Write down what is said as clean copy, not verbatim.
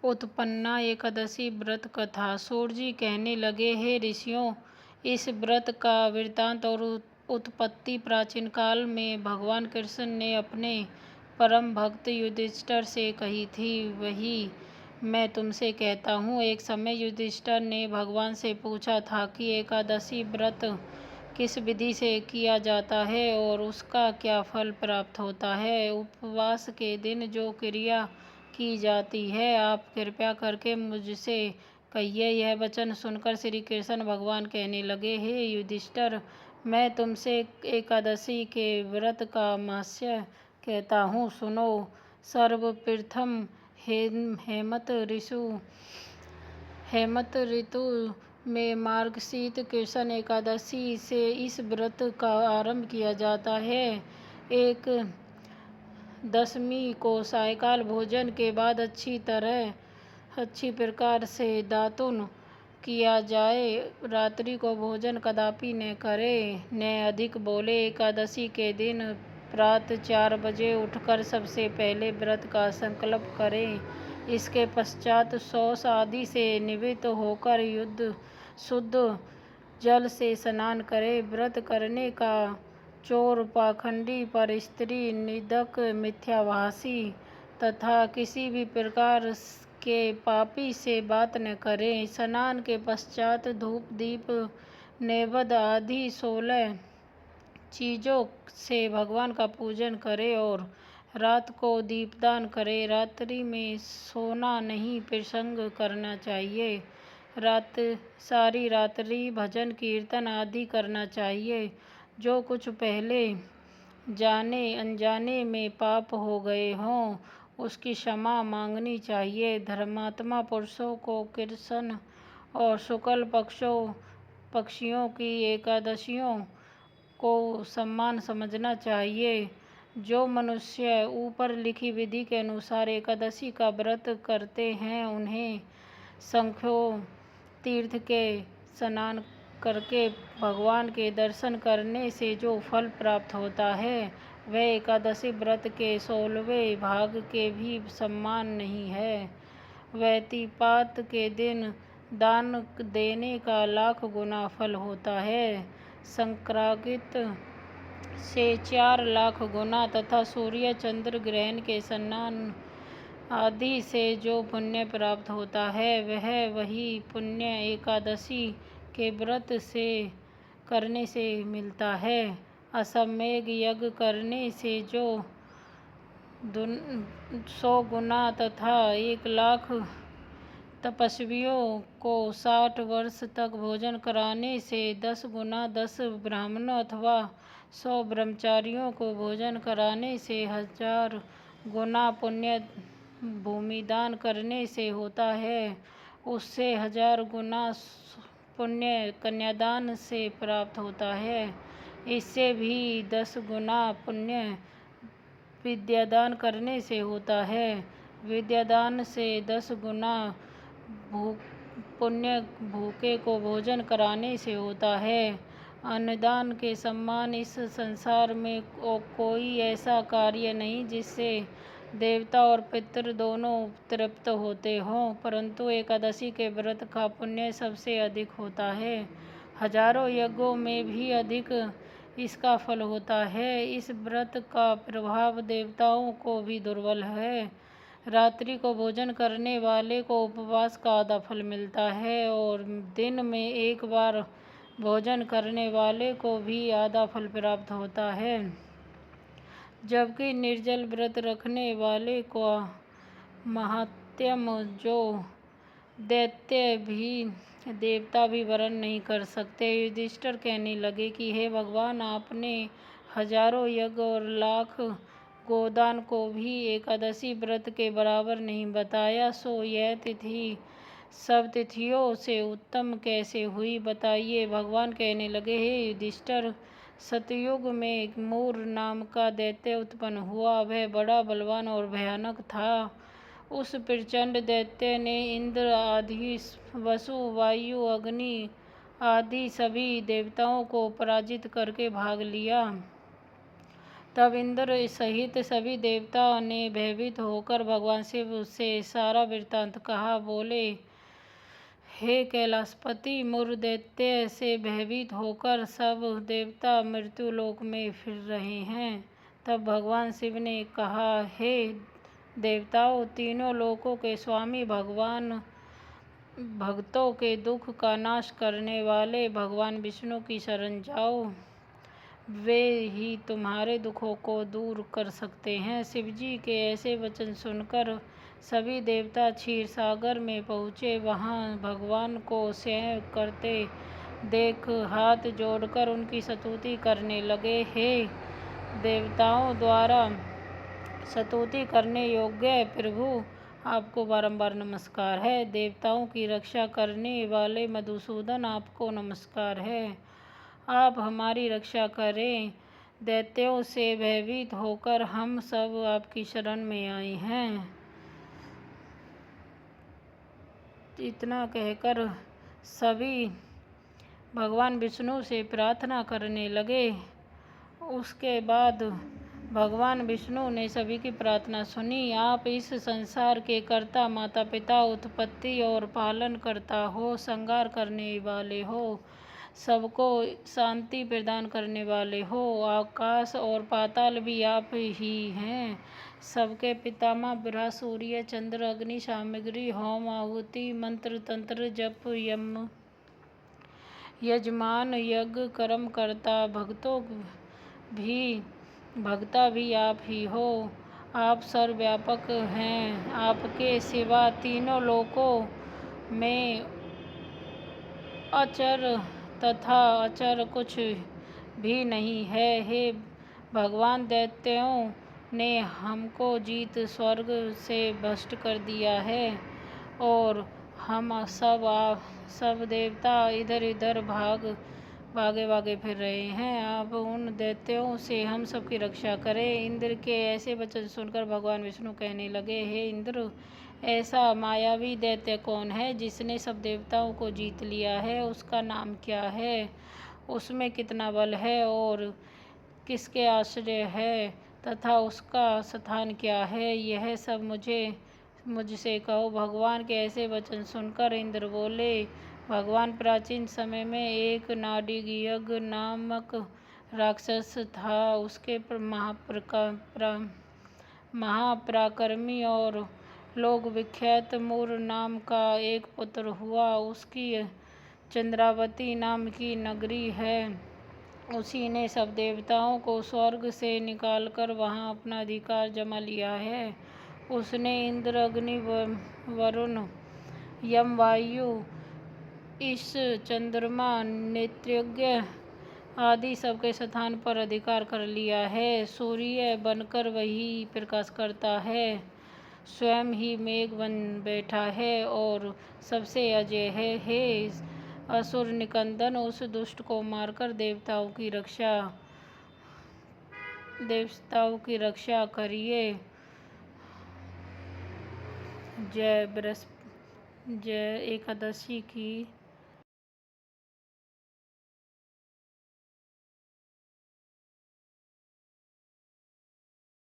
उत्पन्ना एकादशी व्रत कथा। सूर्य जी कहने लगे, हे ऋषियों, इस व्रत का वृत्तांत और उत्पत्ति प्राचीन काल में भगवान कृष्ण ने अपने परम भक्त युधिष्ठिर से कही थी, वही मैं तुमसे कहता हूँ। एक समय युधिष्ठिर ने भगवान से पूछा था कि एकादशी व्रत किस विधि से किया जाता है और उसका क्या फल प्राप्त होता है। उपवास के दिन जो क्रिया की जाती है, आप कृपया करके मुझसे कहिए। यह वचन सुनकर श्री कृष्ण भगवान कहने लगे, हे युधिष्ठिर, मैं तुमसे एकादशी के व्रत का महत्व कहता हूँ, सुनो। सर्वप्रथम हेमंत ऋतु में मार्गशीर्ष कृष्ण एकादशी से इस व्रत का आरंभ किया जाता है। एक दशमी को सायंकाल भोजन के बाद अच्छी प्रकार से दातुन किया जाए। रात्रि को भोजन कदापि न करें, न अधिक बोले। एकादशी के दिन प्रातः 4 बजे उठकर सबसे पहले व्रत का संकल्प करें। इसके पश्चात शौच आदि से निवृत्त होकर शुद्ध जल से स्नान करें। व्रत करने का चोर, पाखंडी, परस्त्री, निंदक, मिथ्याभाषी तथा किसी भी प्रकार के पापी से बात न करें। स्नान के पश्चात धूप, दीप, नैवेद्य आदि 16 चीज़ों से भगवान का पूजन करें और रात को दीपदान करें। रात्रि में सोना नहीं, प्रसंग करना चाहिए। सारी रात्रि भजन कीर्तन आदि करना चाहिए। जो कुछ पहले जाने अनजाने में पाप हो गए हों, उसकी क्षमा मांगनी चाहिए। धर्मात्मा पुरुषों को कृष्ण और शुक्ल पक्षियों की एकादशियों को सम्मान समझना चाहिए। जो मनुष्य ऊपर लिखी विधि के अनुसार एकादशी का व्रत करते हैं, उन्हें शंखो तीर्थ के स्नान करके भगवान के दर्शन करने से जो फल प्राप्त होता है, वह एकादशी व्रत के 16वें भाग के भी समान नहीं है। व्यतिपात के दिन दान देने का लाख गुना फल होता है, संक्रांति से 4 लाख गुना तथा सूर्य चंद्र ग्रहण के स्नान आदि से जो पुण्य प्राप्त होता है, वह वही पुण्य एकादशी के व्रत से करने से मिलता है। अश्वमेध यज्ञ करने से जो 100 गुना तथा 1 लाख तपस्वियों को 60 वर्ष तक भोजन कराने से 10 गुना, 10 ब्राह्मणों अथवा 100 ब्रह्मचारियों को भोजन कराने से 1000 गुना पुण्य भूमिदान करने से होता है, उससे 1000 गुना पुण्य कन्यादान से प्राप्त होता है। इससे भी 10 गुना पुण्य विद्यादान करने से होता है। विद्यादान से 10 गुना पुण्य भूखे को भोजन कराने से होता है। अन्नदान के समान इस संसार में कोई ऐसा कार्य नहीं जिससे देवता और पितृ दोनों तृप्त होते हों, परंतु एकादशी के व्रत का पुण्य सबसे अधिक होता है। हजारों यज्ञों में भी अधिक इसका फल होता है। इस व्रत का प्रभाव देवताओं को भी दुर्बल है। रात्रि को भोजन करने वाले को उपवास का आधा फल मिलता है और दिन में एक बार भोजन करने वाले को भी आधा फल प्राप्त होता है, जबकि निर्जल व्रत रखने वाले को महात्म्य जो दैत्य भी देवता भी वर्ण नहीं कर सकते। युधिष्ठिर कहने लगे कि हे भगवान, आपने हजारों यज्ञ और लाख गोदान को भी एकादशी व्रत के बराबर नहीं बताया, सो यह तिथि सब तिथियों से उत्तम कैसे हुई, बताइए। भगवान कहने लगे, हे युधिष्ठिर, सतयुग में मूर नाम का दैत्य उत्पन्न हुआ। वह बड़ा बलवान और भयानक था। उस प्रचंड दैत्य ने इंद्र आदि, वसु, वायु, अग्नि आदि सभी देवताओं को पराजित करके भाग लिया। तब इंद्र सहित सभी देवताओं ने भयभीत होकर भगवान शिव से सारा वृत्तांत कहा। बोले, हे कैलाशपति, मुर दैत्य से भयभीत होकर सब देवता मृत्युलोक में फिर रहे हैं। तब भगवान शिव ने कहा, हे देवताओं, तीनों लोकों के स्वामी भगवान, भक्तों के दुख का नाश करने वाले भगवान विष्णु की शरण जाओ, वे ही तुम्हारे दुखों को दूर कर सकते हैं। शिवजी के ऐसे वचन सुनकर सभी देवता क्षीर सागर में पहुँचे। वहाँ भगवान को स्वयं करते देख हाथ जोड़कर उनकी स्तुति करने लगे। हे देवताओं द्वारा स्तुति करने योग्य प्रभु, आपको बारंबार नमस्कार है। देवताओं की रक्षा करने वाले मधुसूदन, आपको नमस्कार है। आप हमारी रक्षा करें। दैत्यों से भयभीत होकर हम सब आपकी शरण में आए हैं। इतना कहकर सभी भगवान विष्णु से प्रार्थना करने लगे। उसके बाद भगवान विष्णु ने सभी की प्रार्थना सुनी। आप इस संसार के कर्ता, माता पिता, उत्पत्ति और पालन करता हो, संहार करने वाले हो, सबको शांति प्रदान करने वाले हो। आकाश और पाताल भी आप ही हैं। सबके पितामह ब्रह्मा, सूर्य, चंद्र, अग्नि, सामग्री, होम, आहुति, मंत्र, तंत्र, जप, यम, यजमान, यज्ञ, कर्म करता, भगता भी आप ही हो। आप सर्वव्यापक हैं। आपके सिवा तीनों लोकों में अचर तथा अचर कुछ भी नहीं है। हे भगवान, दैत्यों ने हमको जीत स्वर्ग से भ्रष्ट कर दिया है और हम सब देवता इधर इधर भागे फिर रहे हैं। आप उन दैत्यों से हम सब की रक्षा करें। इंद्र के ऐसे वचन सुनकर भगवान विष्णु कहने लगे, हे इंद्र, ऐसा मायावी दैत्य कौन है जिसने सब देवताओं को जीत लिया है? उसका नाम क्या है? उसमें कितना बल है और किसके आश्रय है तथा उसका स्थान क्या है? यह सब मुझसे कहो। भगवान के ऐसे वचन सुनकर इंद्र बोले, भगवान, प्राचीन समय में एक नाड़ीयज्ञ नामक राक्षस था। उसके महापराक्रमी और लोक विख्यात मुर नाम का एक पुत्र हुआ। उसकी चंद्रावती नाम की नगरी है। उसी ने सब देवताओं को स्वर्ग से निकालकर वहां अपना अधिकार जमा लिया है। उसने इंद्र, अग्नि, वरुण, यम, वायु, इस चंद्रमा, नेत्रयज्ञ आदि सबके स्थान पर अधिकार कर लिया है। सूर्य बनकर वही प्रकाश करता है, स्वयं ही मेघ बन बैठा है और सबसे अजय है। हे असुर निकंदन, उस दुष्ट को मारकर देवताओं की रक्षा करिए। जय एकादशी की।